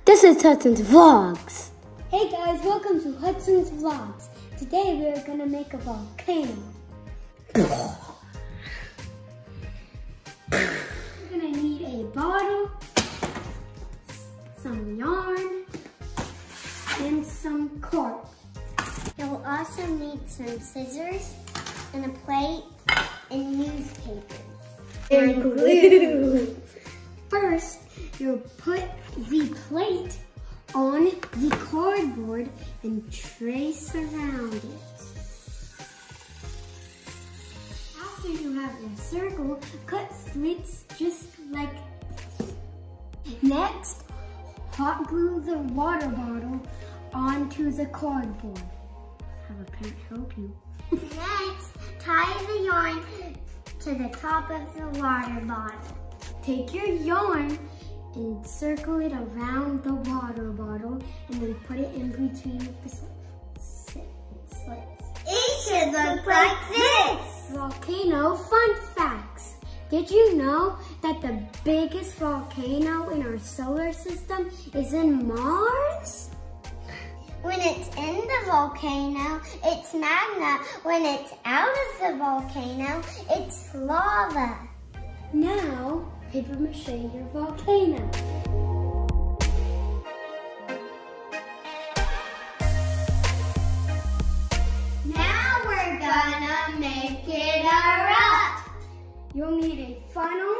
This is Hudson's Vlogs. Hey guys, welcome to Hudson's Vlogs. Today we are going to make a volcano. We're going to need a bottle, some yarn, and some cork. You'll also need some scissors and a plate and newspapers. And glue. First, you'll put the plate on the cardboard and trace around it. After you have your circle, cut slits just like this. Next, hot glue the water bottle onto the cardboard. Have a parent help you. Next, tie the yarn to the top of the water bottle. Take your yarn and circle it around the water bottle and then put it in between the slits. It should look like this. Volcano fun facts. Did you know that the biggest volcano in our solar system is in Mars? When it's in the volcano, it's magma. When it's out of the volcano, it's lava. Now, paper mache your volcano. Now we're gonna make it erupt. You'll need a funnel,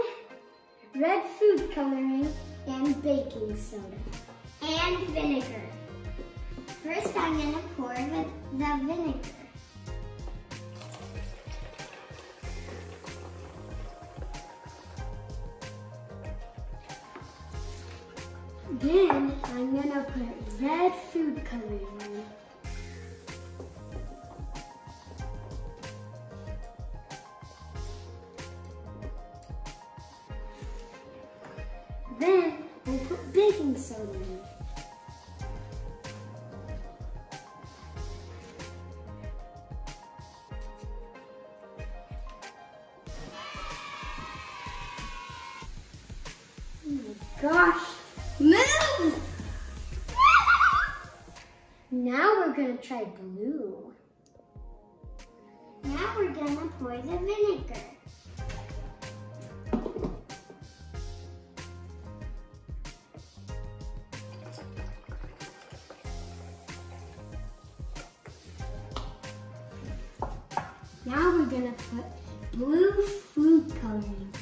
red food coloring, and baking soda. And vinegar. First, I'm gonna pour the vinegar. Then I'm gonna put red food coloring on. Then we'll put baking soda in. Oh my gosh! Move! Now we're gonna try blue. Now we're gonna pour the vinegar. Now we're gonna put blue food coloring.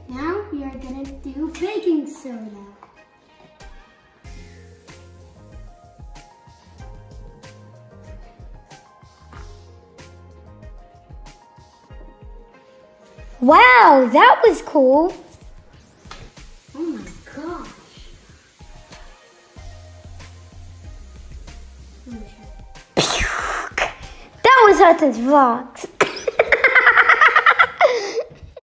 Now we are gonna do baking soda. Wow, that was cool. Oh my gosh. That was Hudson's Vlogs.